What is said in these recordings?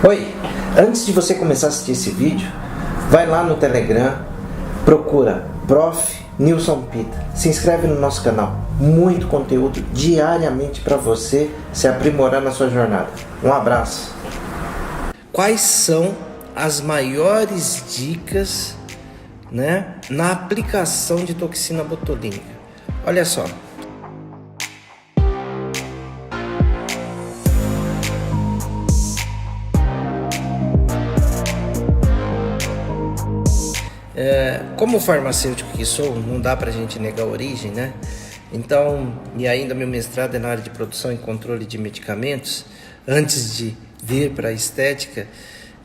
Oi, antes de você começar a assistir esse vídeo, vai lá no Telegram, procura Prof. Nilson Pita, se inscreve no nosso canal, muito conteúdo diariamente para você se aprimorar na sua jornada. Um abraço. Quais são as maiores dicas, na aplicação de toxina botulínica? Olha só. Como farmacêutico que sou, não dá pra gente negar a origem, Então, e ainda meu mestrado é na área de produção e controle de medicamentos. Antes de vir para a estética,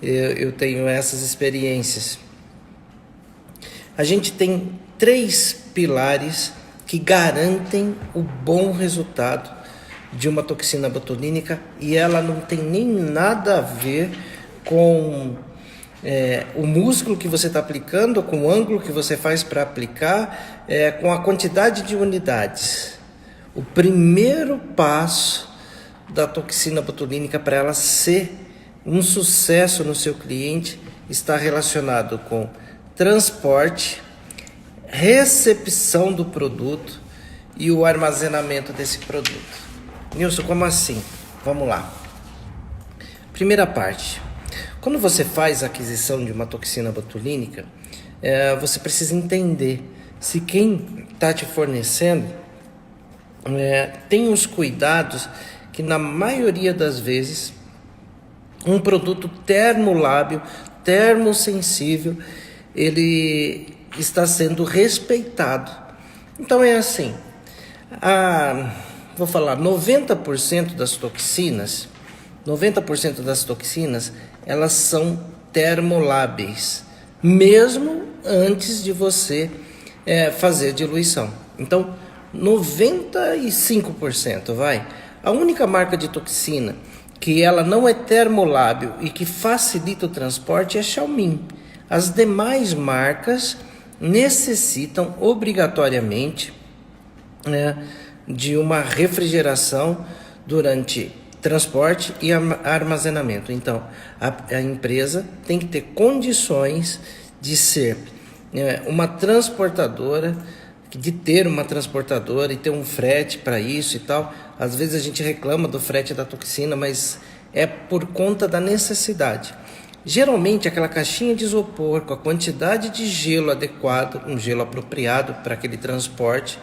eu tenho essas experiências. A gente tem 3 pilares que garantem o bom resultado de uma toxina botulínica, e ela não tem nem nada a ver com o músculo que você está aplicando, com o ângulo que você faz para aplicar, com a quantidade de unidades. O primeiro passo da toxina botulínica para ela ser um sucesso no seu cliente está relacionado com transporte, recepção do produto e o armazenamento desse produto. Nilson, como assim? Vamos lá. Primeira parte. Quando você faz a aquisição de uma toxina botulínica, você precisa entender se quem está te fornecendo tem os cuidados que, na maioria das vezes, um produto termolábil, termosensível, ele está sendo respeitado. Então é assim, vou falar, 90% das toxinas, elas são termoláveis, mesmo antes de você fazer diluição. Então, 95% vai. A única marca de toxina que ela não é termolábil e que facilita o transporte é Xiaomi. As demais marcas necessitam obrigatoriamente de uma refrigeração durante transporte e armazenamento. Então, a empresa tem que ter condições de ser uma transportadora, de ter uma transportadora e ter um frete para isso e tal. Às vezes a gente reclama do frete da toxina, mas é por conta da necessidade. Geralmente aquela caixinha de isopor com a quantidade de gelo adequado, um gelo apropriado para aquele transporte,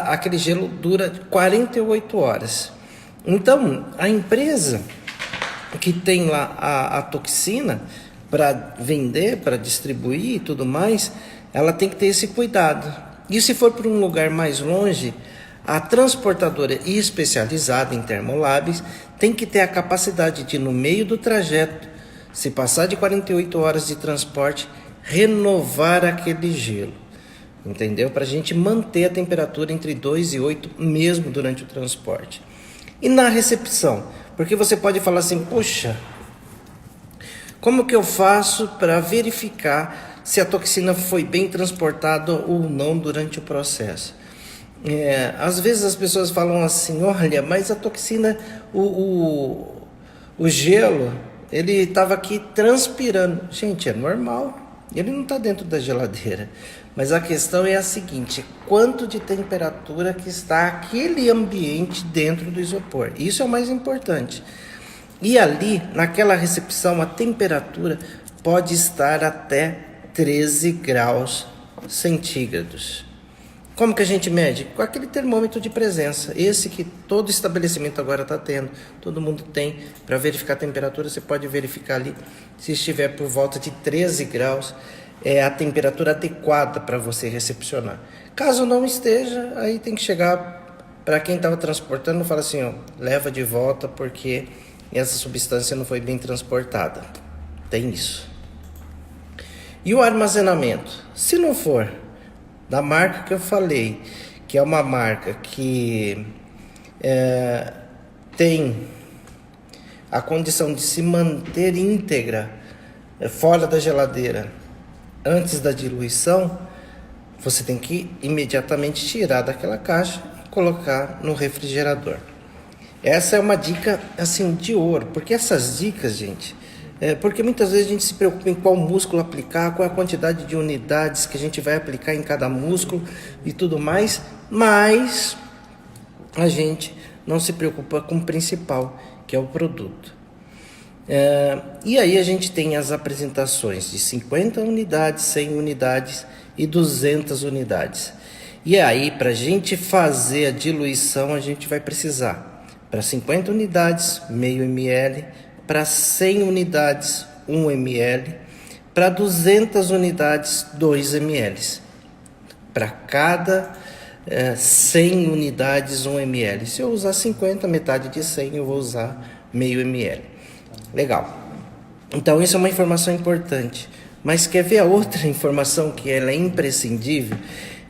aquele gelo dura 48 horas. Então, a empresa que tem lá a toxina para vender, para distribuir e tudo mais, ela tem que ter esse cuidado. E se for para um lugar mais longe, a transportadora especializada em termoláveis tem que ter a capacidade de, no meio do trajeto, se passar de 48 horas de transporte, renovar aquele gelo. Entendeu? Para a gente manter a temperatura entre 2 e 8 mesmo durante o transporte. E na recepção? Porque você pode falar assim, poxa, como que eu faço para verificar se a toxina foi bem transportada ou não durante o processo? Às vezes as pessoas falam assim, olha, mas a toxina, o gelo, ele estava aqui transpirando. Gente, é normal, ele não está dentro da geladeira. Mas a questão é a seguinte, quanto de temperatura que está aquele ambiente dentro do isopor. Isso é o mais importante. E ali, naquela recepção, a temperatura pode estar até 13 graus centígrados. Como que a gente mede? Com aquele termômetro de presença. Esse que todo estabelecimento agora está tendo. Todo mundo tem. Para verificar a temperatura, você pode verificar ali. Se estiver por volta de 13 graus, é a temperatura adequada para você recepcionar. Caso não esteja, aí tem que chegar para quem estava transportando e falar assim, ó, leva de volta porque essa substância não foi bem transportada. Tem isso. E o armazenamento? Se não for da marca que eu falei, que é uma marca que tem a condição de se manter íntegra fora da geladeira antes da diluição, você tem que imediatamente tirar daquela caixa e colocar no refrigerador. Essa é uma dica assim de ouro, porque essas dicas, gente, porque muitas vezes a gente se preocupa em qual músculo aplicar, qual a quantidade de unidades que a gente vai aplicar em cada músculo e tudo mais, mas a gente não se preocupa com o principal, que é o produto. E aí a gente tem as apresentações de 50 unidades, 100 unidades e 200 unidades. E aí, para a gente fazer a diluição, a gente vai precisar, para 50 unidades, meio ml, para 100 unidades, 1 ml, para 200 unidades, 2 ml. Para cada 100 unidades, 1 ml. Se eu usar 50, metade de 100, eu vou usar meio ml. Legal. Então, isso é uma informação importante. Mas quer ver a outra informação que ela é imprescindível?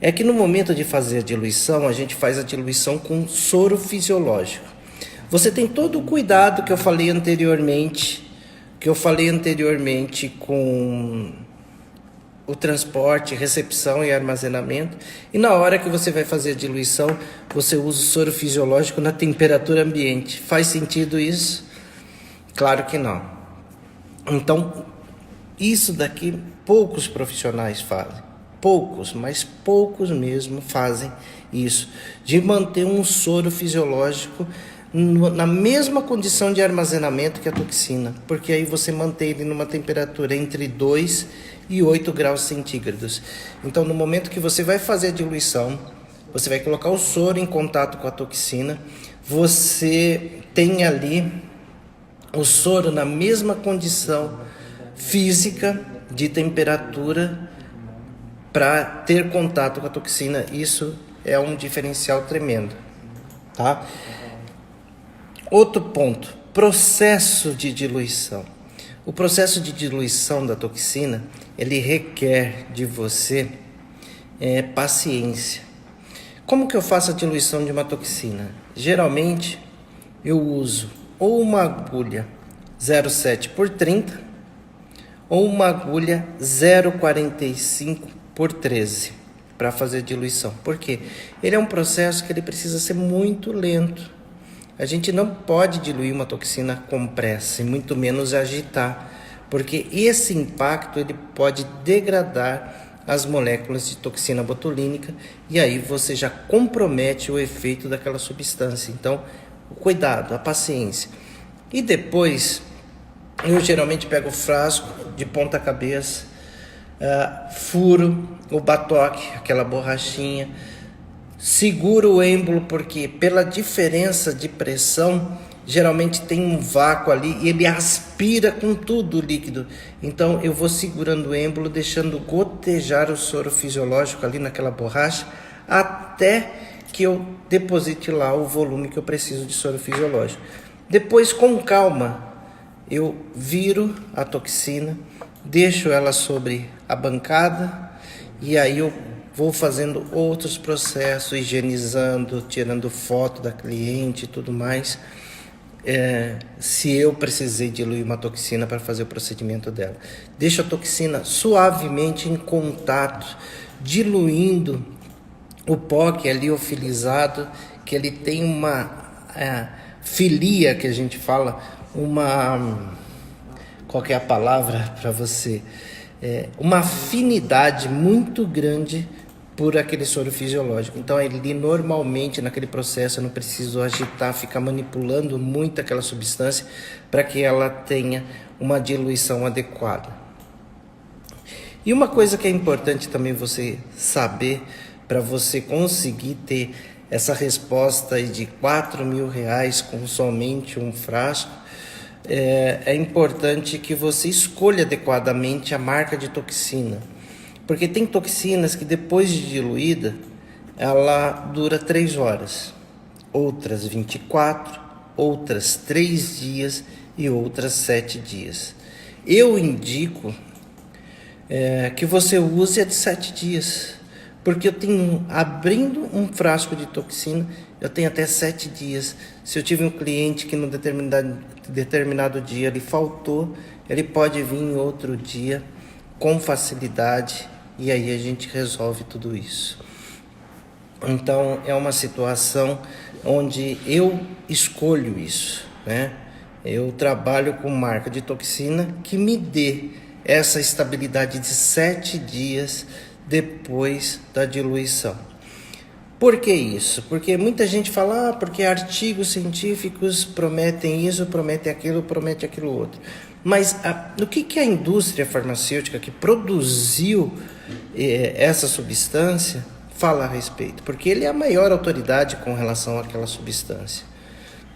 É que no momento de fazer a diluição, a gente faz a diluição com soro fisiológico. Você tem todo o cuidado que eu falei anteriormente, com o transporte, recepção e armazenamento. E na hora que você vai fazer a diluição, você usa o soro fisiológico na temperatura ambiente. Faz sentido isso? Claro que não. Então, isso daqui poucos profissionais fazem. Poucos, mas poucos mesmo fazem isso. De manter um soro fisiológico na mesma condição de armazenamento que a toxina. Porque aí você mantém ele numa temperatura entre 2 e 8 graus centígrados. Então, no momento que você vai fazer a diluição, você vai colocar o soro em contato com a toxina. Você tem ali o soro na mesma condição física de temperatura para ter contato com a toxina. Isso é um diferencial tremendo, tá? Outro ponto, processo de diluição. O processo de diluição da toxina, ele requer de você paciência. Como que eu faço a diluição de uma toxina? Geralmente, eu uso ou uma agulha 0,7 por 30 ou uma agulha 0,45 por 13 para fazer diluição. Por quê? Ele é um processo que ele precisa ser muito lento. A gente não pode diluir uma toxina com pressa, e muito menos agitar, porque esse impacto ele pode degradar as moléculas de toxina botulínica e aí você já compromete o efeito daquela substância. Então, o cuidado, a paciência. E depois, eu geralmente pego o frasco de ponta cabeça, furo o batoque, aquela borrachinha, seguro o êmbolo, porque pela diferença de pressão, geralmente tem um vácuo ali e ele aspira com tudo o líquido. Então eu vou segurando o êmbolo, deixando gotejar o soro fisiológico ali naquela borracha, até que eu deposite lá o volume que eu preciso de soro fisiológico. Depois, com calma, eu viro a toxina, deixo ela sobre a bancada e aí eu vou fazendo outros processos, higienizando, tirando foto da cliente e tudo mais, se eu precisei diluir uma toxina para fazer o procedimento dela. Deixo a toxina suavemente em contato, diluindo o pó que é liofilizado, que ele tem uma filia, que a gente fala, qual que é a palavra para você? Uma afinidade muito grande por aquele soro fisiológico. Então, ele normalmente, naquele processo, eu não preciso agitar, ficar manipulando muito aquela substância para que ela tenha uma diluição adequada. E uma coisa que é importante também você saber, para você conseguir ter essa resposta de R$4.000 com somente um frasco, é importante que você escolha adequadamente a marca de toxina. Porque tem toxinas que depois de diluída, ela dura 3 horas, outras 24, outras 3 dias e outras 7 dias. Eu indico que você use a de 7 dias, porque eu tenho, abrindo um frasco de toxina, eu tenho até 7 dias. Se eu tive um cliente que no determinado dia ele faltou, ele pode vir em outro dia com facilidade e aí a gente resolve tudo isso. Então é uma situação onde eu escolho isso, né? Eu trabalho com marca de toxina que me dê essa estabilidade de 7 dias depois da diluição. Por que isso? Porque muita gente fala, porque artigos científicos prometem isso, prometem aquilo outro. Mas o que a indústria farmacêutica que produziu essa substância fala a respeito? Porque ele é a maior autoridade com relação àquela substância.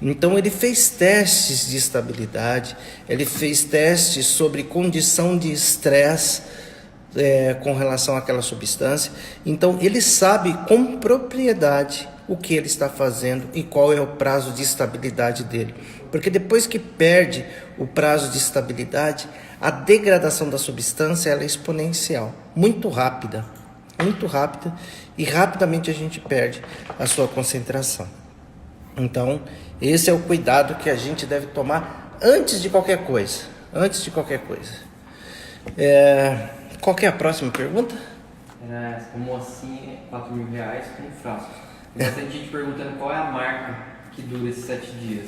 Então ele fez testes de estabilidade, ele fez testes sobre condição de estresse com relação àquela substância. Então ele sabe com propriedade o que ele está fazendo e qual é o prazo de estabilidade dele. Porque depois que perde o prazo de estabilidade, a degradação da substância ela é exponencial, muito rápida e rapidamente a gente perde a sua concentração. Então, esse é o cuidado que a gente deve tomar antes de qualquer coisa. Qual que é a próxima pergunta? Como assim R$4.000 com frasco? Tem bastante gente perguntando qual é a marca que dura esses 7 dias.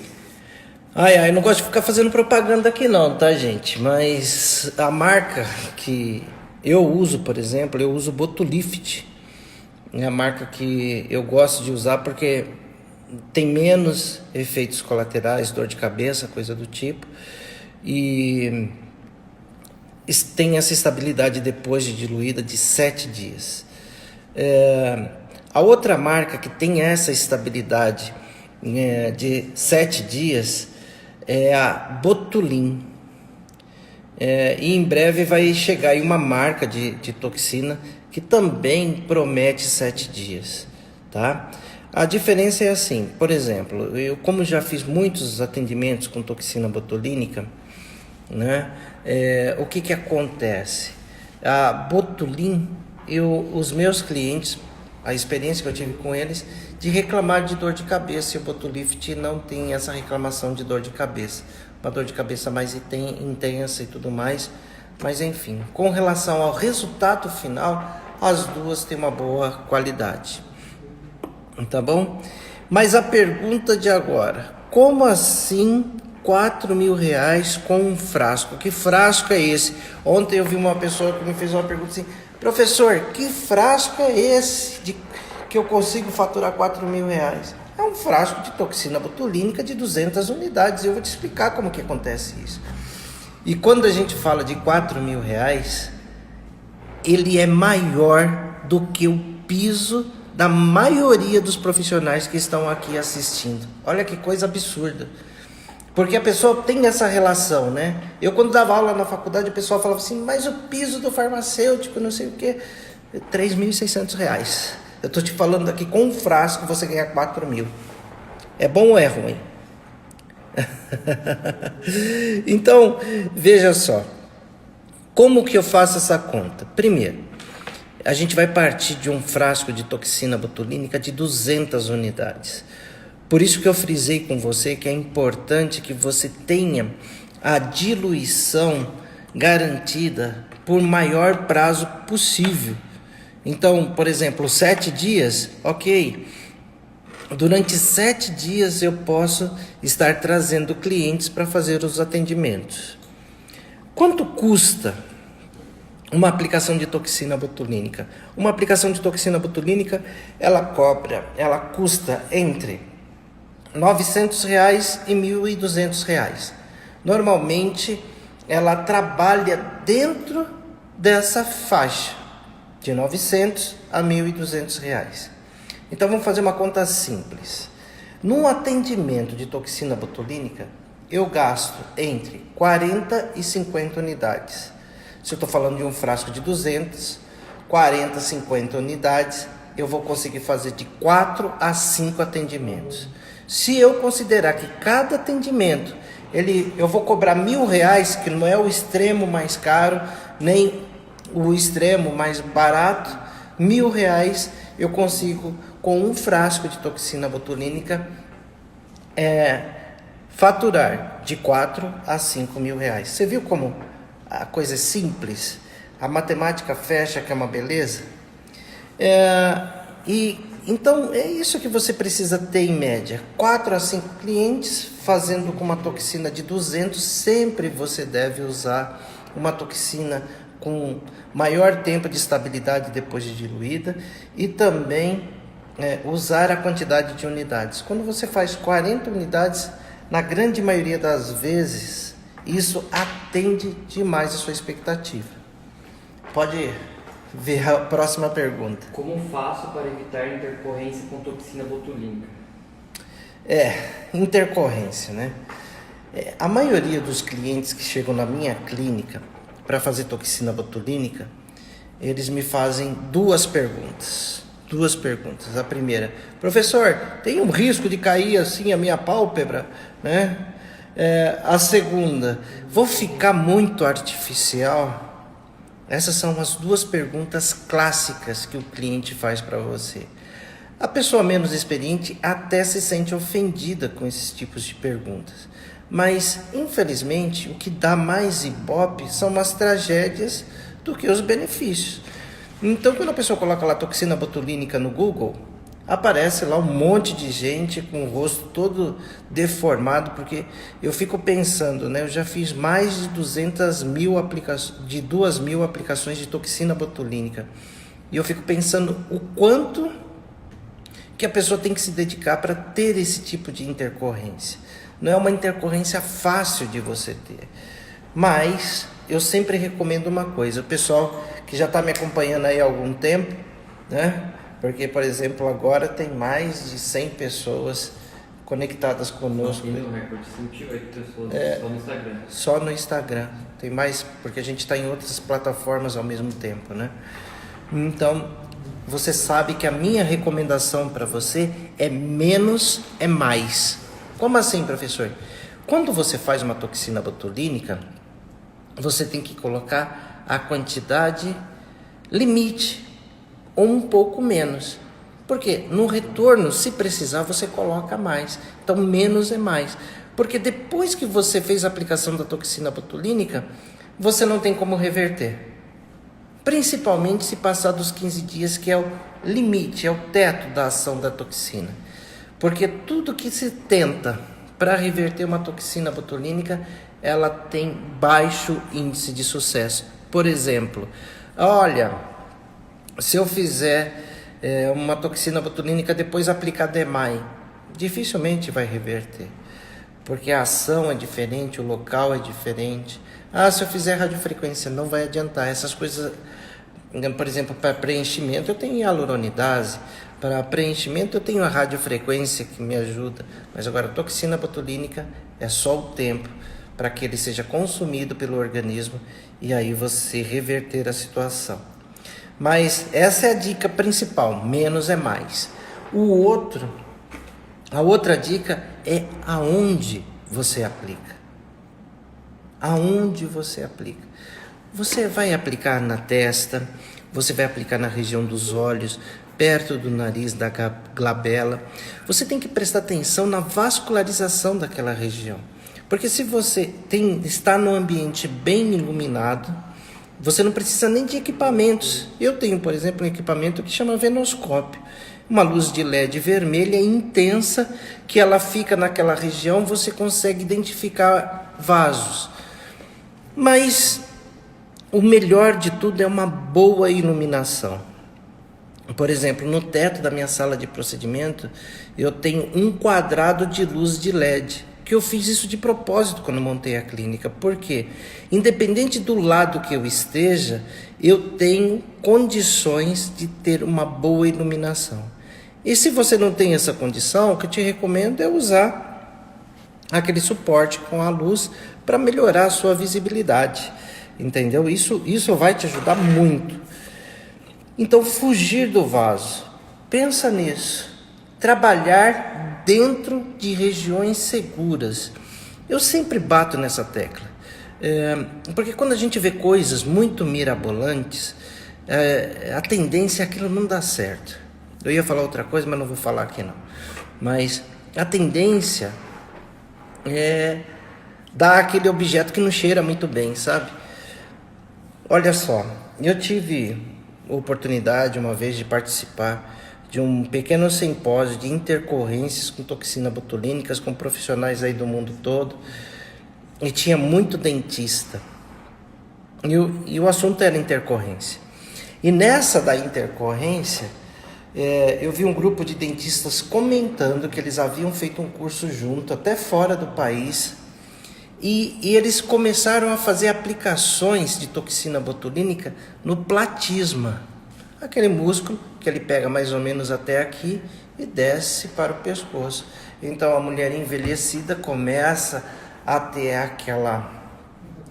Eu não gosto de ficar fazendo propaganda aqui não, tá, gente? Mas a marca que eu uso, por exemplo, eu uso Botulift. É a marca que eu gosto de usar porque tem menos efeitos colaterais, dor de cabeça, coisa do tipo. E tem essa estabilidade depois de diluída de 7 dias. A outra marca que tem essa estabilidade de 7 dias é a Botulin. E em breve vai chegar aí uma marca de toxina que também promete 7 dias, tá? A diferença é assim, por exemplo, eu como já fiz muitos atendimentos com toxina botulínica, né? O que acontece? A Botulin, os meus clientes, a experiência que eu tive com eles, de reclamar de dor de cabeça, e o Botulift não tem essa reclamação de dor de cabeça, uma dor de cabeça mais intensa e tudo mais, mas enfim, com relação ao resultado final, as duas têm uma boa qualidade, tá bom? Mas a pergunta de agora, como assim R$4.000 com um frasco? Que frasco é esse? Ontem eu vi uma pessoa que me fez uma pergunta assim, professor, que frasco é esse que eu consigo faturar R$4.000? É um frasco de toxina botulínica de 200 unidades. Eu vou te explicar como que acontece isso. E quando a gente fala de R$4.000, ele é maior do que o piso da maioria dos profissionais que estão aqui assistindo. Olha que coisa absurda. Porque a pessoa tem essa relação, né? Eu quando dava aula na faculdade, o pessoal falava assim, mas o piso do farmacêutico, não sei o que, R$3.600. Eu tô te falando aqui, com um frasco você ganha 4.000. É bom ou é ruim? Então, veja só. Como que eu faço essa conta? Primeiro, a gente vai partir de um frasco de toxina botulínica de 200 unidades. Por isso que eu frisei com você que é importante que você tenha a diluição garantida por maior prazo possível. Então, por exemplo, 7 dias, ok. Durante 7 dias eu posso estar trazendo clientes para fazer os atendimentos. Quanto custa uma aplicação de toxina botulínica? Uma aplicação de toxina botulínica, ela custa entre R$900 e R$1.200. Normalmente, ela trabalha dentro dessa faixa, de R$900 a R$1.200. Então, vamos fazer uma conta simples. Num atendimento de toxina botulínica, eu gasto entre 40 e 50 unidades. Se eu estou falando de um frasco de 200, 40, 50 unidades, eu vou conseguir fazer de 4 a 5 atendimentos. Se eu considerar que cada atendimento, eu vou cobrar R$1.000, que não é o extremo mais caro, nem o extremo mais barato, R$1.000 eu consigo, com um frasco de toxina botulínica, faturar de 4 a 5 mil reais. Você viu como a coisa é simples? A matemática fecha, que é uma beleza? E Então, é isso que você precisa ter em média. 4 a 5 clientes fazendo com uma toxina de 200. Sempre você deve usar uma toxina com maior tempo de estabilidade depois de diluída e também usar a quantidade de unidades. Quando você faz 40 unidades, na grande maioria das vezes, isso atende demais a sua expectativa. Pode ver a próxima pergunta. Como faço para evitar intercorrência com toxina botulínica? Intercorrência, né? A maioria dos clientes que chegam na minha clínica para fazer toxina botulínica, eles me fazem duas perguntas. A primeira: professor, tem um risco de cair assim a minha pálpebra, né? A segunda: vou ficar muito artificial? Essas são as duas perguntas clássicas que o cliente faz para você. A pessoa menos experiente até se sente ofendida com esses tipos de perguntas. Mas, infelizmente, o que dá mais ibope são as tragédias do que os benefícios. Então, quando a pessoa coloca lá toxina botulínica no Google, aparece lá um monte de gente com o rosto todo deformado, porque eu fico pensando, né? Eu já fiz mais de 2.000 aplicações de toxina botulínica. E eu fico pensando o quanto que a pessoa tem que se dedicar para ter esse tipo de intercorrência. Não é uma intercorrência fácil de você ter. Mas eu sempre recomendo uma coisa: o pessoal que já está me acompanhando aí há algum tempo, né? Porque, por exemplo, agora tem mais de 100 pessoas conectadas conosco. No recorde, 108 pessoas só no Instagram. Só no Instagram. Tem mais, porque a gente está em outras plataformas ao mesmo tempo, né? Então, você sabe que a minha recomendação para você é menos é mais. Como assim, professor? Quando você faz uma toxina botulínica, você tem que colocar a quantidade limite, ou um pouco menos. Porque no retorno, se precisar, você coloca mais. Então, menos é mais. Porque depois que você fez a aplicação da toxina botulínica, você não tem como reverter. Principalmente se passar dos 15 dias, que é o limite, é o teto da ação da toxina. Porque tudo que se tenta para reverter uma toxina botulínica, ela tem baixo índice de sucesso. Por exemplo, olha, se eu fizer uma toxina botulínica depois aplicar DMAI, dificilmente vai reverter, porque a ação é diferente, o local é diferente. Se eu fizer radiofrequência, não vai adiantar. Essas coisas, por exemplo, para preenchimento eu tenho hialuronidase, para preenchimento eu tenho a radiofrequência que me ajuda, mas agora a toxina botulínica é só o tempo para que ele seja consumido pelo organismo e aí você reverter a situação. Mas essa é a dica principal: menos é mais. A outra dica é aonde você aplica. Aonde você aplica? Você vai aplicar na testa, você vai aplicar na região dos olhos, perto do nariz, da glabela. Você tem que prestar atenção na vascularização daquela região. Porque se você está num ambiente bem iluminado, você não precisa nem de equipamentos. Eu tenho, por exemplo, um equipamento que chama venoscópio. Uma luz de LED vermelha intensa, que ela fica naquela região, você consegue identificar vasos. Mas o melhor de tudo é uma boa iluminação. Por exemplo, no teto da minha sala de procedimento, eu tenho um quadrado de luz de LED, que eu fiz isso de propósito quando montei a clínica. Por quê? Independente do lado que eu esteja, eu tenho condições de ter uma boa iluminação. E se você não tem essa condição, o que eu te recomendo é usar aquele suporte com a luz para melhorar a sua visibilidade. Entendeu? Isso vai te ajudar muito. Então, fugir do vaso. Pensa nisso. Trabalhar dentro de regiões seguras. Eu sempre bato nessa tecla. Porque quando a gente vê coisas muito mirabolantes, a tendência é aquilo não dar certo. Eu ia falar outra coisa, mas não vou falar aqui não. Mas a tendência é dar aquele objeto que não cheira muito bem, sabe? Olha só, eu tive oportunidade uma vez de participar de um pequeno simpósio de intercorrências com toxina botulínicas com profissionais aí do mundo todo, e tinha muito dentista. E o assunto era intercorrência. E nessa da intercorrência, eu vi um grupo de dentistas comentando que eles haviam feito um curso junto, até fora do país, e eles começaram a fazer aplicações de toxina botulínica no platisma, aquele músculo que ele pega mais ou menos até aqui e desce para o pescoço. Então a mulher envelhecida começa a ter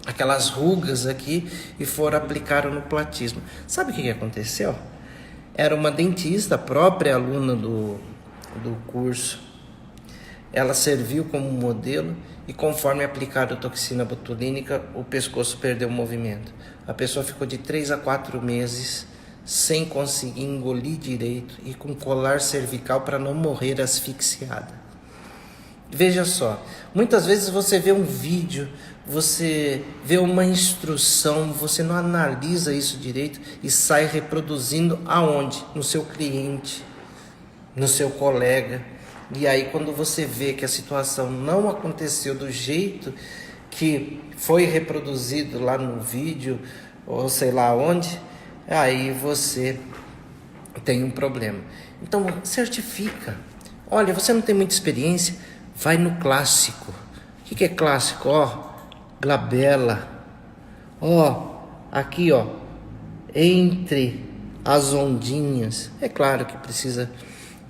aquelas rugas aqui e aplicaram no platisma. Sabe o que aconteceu? Era uma dentista, a própria aluna do curso. Ela serviu como modelo e conforme aplicaram toxina botulínica, o pescoço perdeu o movimento. A pessoa ficou de 3 a 4 meses sem conseguir engolir direito e com colar cervical para não morrer asfixiada. Veja só, muitas vezes você vê um vídeo, você vê uma instrução, você não analisa isso direito e sai reproduzindo aonde? No seu cliente, no seu colega. E aí quando você vê que a situação não aconteceu do jeito que foi reproduzido lá no vídeo, ou sei lá onde, aí você tem um problema. Então certifica. Olha, você não tem muita experiência, vai no clássico. O que é clássico? Glabela. Aqui, entre as ondinhas. É claro que precisa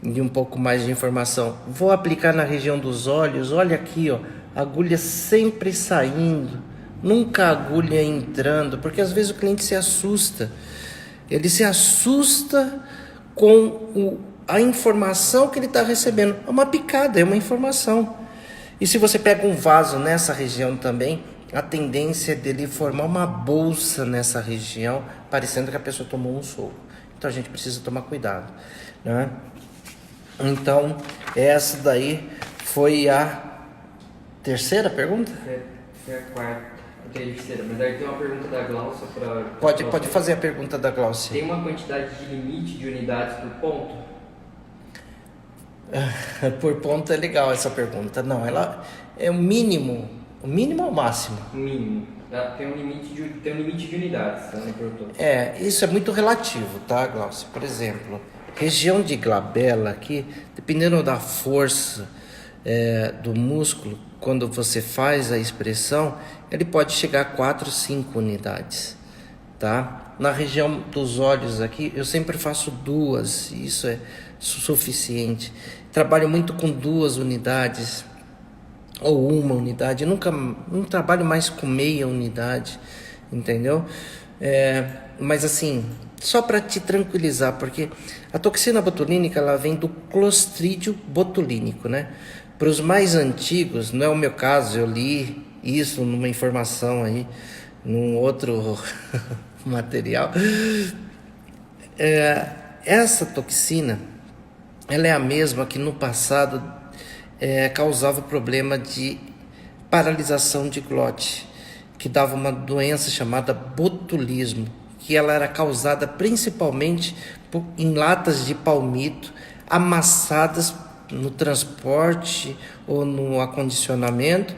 de um pouco mais de informação. Vou aplicar na região dos olhos. Olha aqui, agulha sempre saindo, nunca agulha entrando, porque às vezes o cliente se assusta. Ele se assusta com a informação que ele está recebendo. É uma picada, é uma informação. E se você pega um vaso nessa região também, a tendência é dele formar uma bolsa nessa região, parecendo que a pessoa tomou um soco. Então a gente precisa tomar cuidado, né? Então, essa daí foi a terceira pergunta? Foi a quarta, a terceira. Mas aí tem uma pergunta da Glaucia para... Pode fazer a pergunta da Glaucia. Tem uma quantidade de limite de unidades por ponto? Por ponto é legal essa pergunta. Não, ela é o mínimo ou o máximo? Mínimo. Tem um limite de unidades, ela me perguntou. Isso é muito relativo, tá, Glaucia? Por exemplo, região de glabela aqui, dependendo da força do músculo, quando você faz a expressão, ele pode chegar a 4, 5 unidades, tá? Na região dos olhos aqui, eu sempre faço 2, isso é suficiente. Trabalho muito com 2 unidades ou 1 unidade, não trabalho mais com meia unidade, entendeu? Mas assim, só para te tranquilizar, porque a toxina botulínica ela vem do Clostridium botulínico, né? Para os mais antigos, não é o meu caso, eu li isso numa informação aí, num outro material. Essa toxina, ela é a mesma que no passado causava problema de paralisação de glote, que dava uma doença chamada botulismo, que ela era causada principalmente em latas de palmito amassadas no transporte ou no acondicionamento,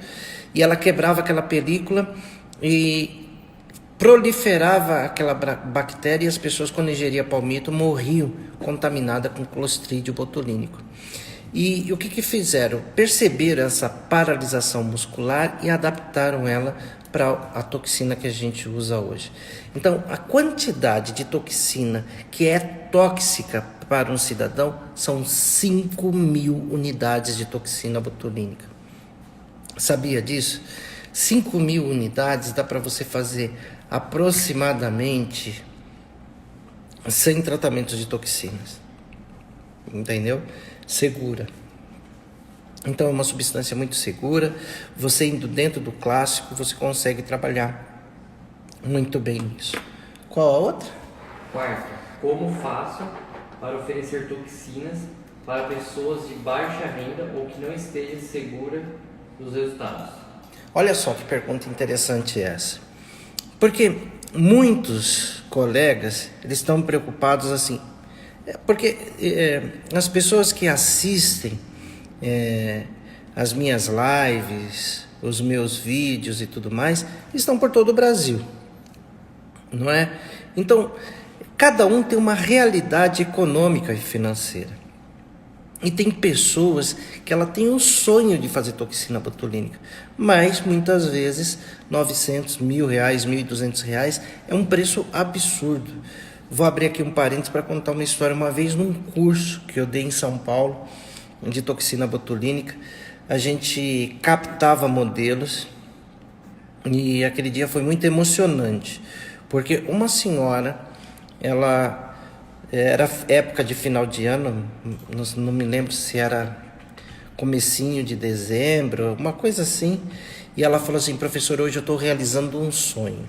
e ela quebrava aquela película e proliferava aquela bactéria, e as pessoas, quando ingeriam palmito, morriam contaminadas com Clostridium botulínico. E o que fizeram? Perceberam essa paralisação muscular e adaptaram ela para a toxina que a gente usa hoje. Então, a quantidade de toxina que é tóxica para um cidadão são 5.000 unidades de toxina botulínica. Sabia disso? 5.000 unidades dá para você fazer aproximadamente 100 tratamentos de toxinas. Entendeu? Segura. Então é uma substância muito segura. Você indo dentro do clássico, você consegue trabalhar muito bem nisso. Qual a outra? Quarta, como faço para oferecer toxinas para pessoas de baixa renda ou que não esteja segura dos resultados? Olha só que pergunta interessante essa. Porque muitos colegas, eles estão preocupados assim, Porque as pessoas que assistem as minhas lives, os meus vídeos e tudo mais, estão por todo o Brasil, não é? Então, cada um tem uma realidade econômica e financeira. E tem pessoas que ela tem o sonho de fazer toxina botulínica, mas muitas vezes R$900, R$1.000, R$1.200 é um preço absurdo. Vou abrir aqui um parênteses para contar uma história. Uma vez num curso que eu dei em São Paulo de toxina botulínica, a gente captava modelos e aquele dia foi muito emocionante, porque uma senhora, ela era época de final de ano, não me lembro se era comecinho de dezembro, uma coisa assim, e ela falou assim: professor, hoje eu estou realizando um sonho.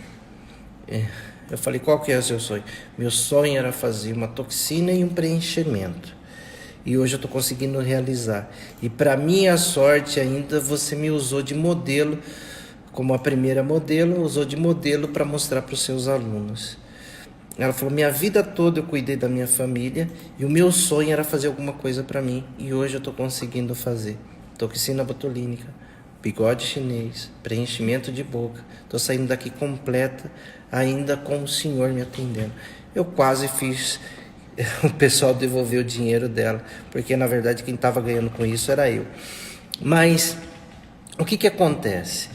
Eu falei: qual que é o seu sonho? Meu sonho era fazer uma toxina e um preenchimento, e hoje eu estou conseguindo realizar. E para minha sorte ainda, você me usou de modelo, como a primeira modelo, usou de modelo para mostrar para os seus alunos. Ela falou: minha vida toda eu cuidei da minha família e o meu sonho era fazer alguma coisa para mim, e hoje eu estou conseguindo fazer. Toxina botulínica, bigode chinês, preenchimento de boca. Estou saindo daqui completa, ainda com o senhor me atendendo. Eu quase fiz o pessoal devolver o dinheiro dela, porque na verdade quem estava ganhando com isso era eu. Mas o que acontece?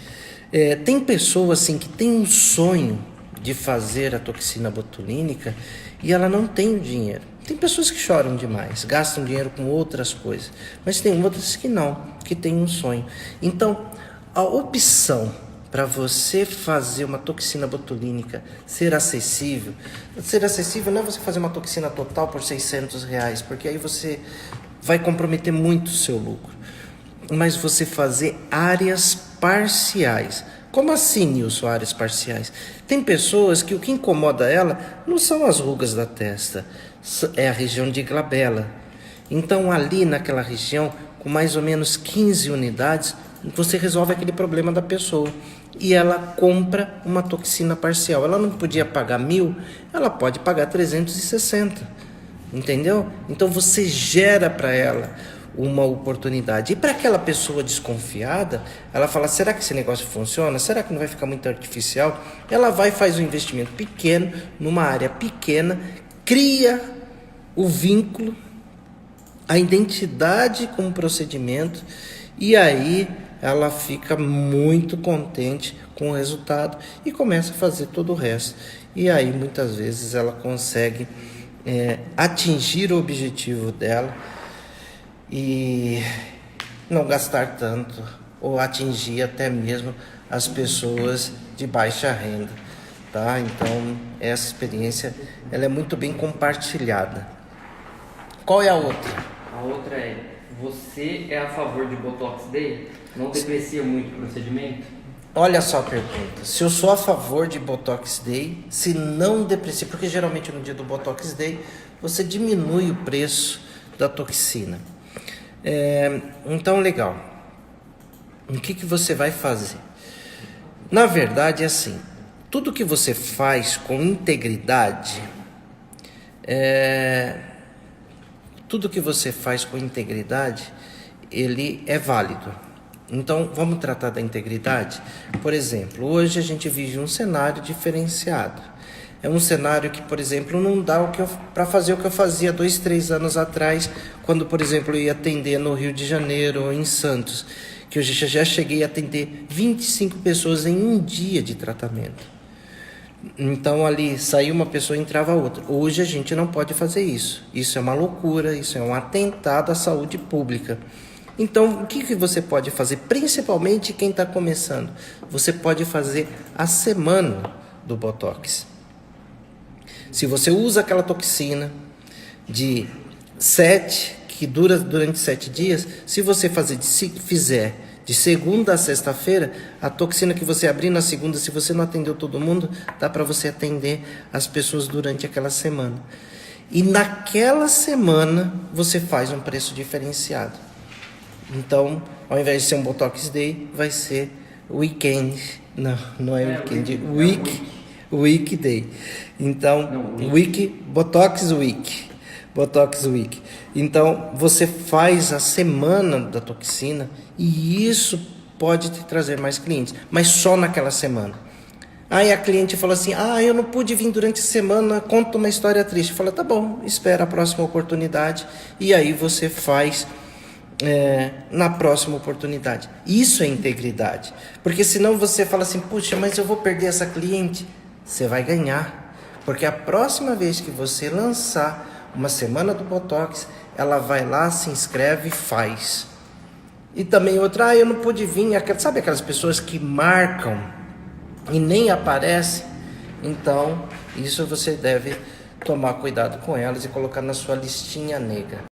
Tem pessoas assim que tem um sonho de fazer a toxina botulínica e ela não tem o dinheiro. Tem pessoas que choram demais, gastam dinheiro com outras coisas, mas tem outras que não, que têm um sonho. Então, a opção para você fazer uma toxina botulínica ser acessível não é você fazer uma toxina total por R$600, porque aí você vai comprometer muito o seu lucro, mas você fazer áreas parciais. Como assim, Nilson, áreas parciais? Tem pessoas que o que incomoda ela não são as rugas da testa, é a região de glabela. Então ali naquela região, com mais ou menos 15 unidades, você resolve aquele problema da pessoa. E ela compra uma toxina parcial. Ela não podia pagar 1.000, ela pode pagar 360. Entendeu? Então você gera para ela uma oportunidade. E para aquela pessoa desconfiada, ela fala: será que esse negócio funciona? Será que não vai ficar muito artificial? Ela vai e faz um investimento pequeno, numa área pequena, cria o vínculo, a identidade com o procedimento, e aí ela fica muito contente com o resultado e começa a fazer todo o resto. E aí muitas vezes ela consegue atingir o objetivo dela e não gastar tanto, ou atingir até mesmo as pessoas de baixa renda, tá? Então essa experiência ela é muito bem compartilhada. Qual é a outra? A outra é: você é a favor de Botox Day? Não deprecia muito o procedimento? Olha só a pergunta: se eu sou a favor de Botox Day, se não deprecia, porque geralmente no dia do Botox Day você diminui o preço da toxina. Então, legal. O que você vai fazer? Na verdade é assim: tudo que você faz com integridade, ele é válido. Então, vamos tratar da integridade. Por exemplo, hoje a gente vive um cenário diferenciado. É um cenário que, por exemplo, não dá para fazer o que eu fazia 2, 3 anos atrás, quando, por exemplo, eu ia atender no Rio de Janeiro ou em Santos, que eu já cheguei a atender 25 pessoas em um dia de tratamento. Então ali saía uma pessoa e entrava outra. Hoje a gente não pode fazer isso. Isso é uma loucura, isso é um atentado à saúde pública. Então, o que você pode fazer? Principalmente quem está começando. Você pode fazer a semana do Botox. Se você usa aquela toxina de 7, que dura durante 7 dias, se você fizer de segunda a sexta-feira, a toxina que você abrir na segunda, se você não atendeu todo mundo, dá para você atender as pessoas durante aquela semana. E naquela semana você faz um preço diferenciado. Então, ao invés de ser um Botox Day, vai ser Weekend. Não é Weekend, Week Day. Então, Botox Week. Botox Week. Então, você faz a semana da toxina e isso pode te trazer mais clientes, mas só naquela semana. Aí a cliente fala assim, eu não pude vir durante a semana, conta uma história triste. Fala, tá bom, espera a próxima oportunidade e aí você faz na próxima oportunidade. Isso é integridade, porque senão você fala assim, puxa, mas eu vou perder essa cliente. Você vai ganhar, porque a próxima vez que você lançar uma semana do Botox, ela vai lá, se inscreve e faz. E também outra, eu não pude vir, sabe aquelas pessoas que marcam e nem aparecem? Então, isso você deve tomar cuidado com elas e colocar na sua listinha negra.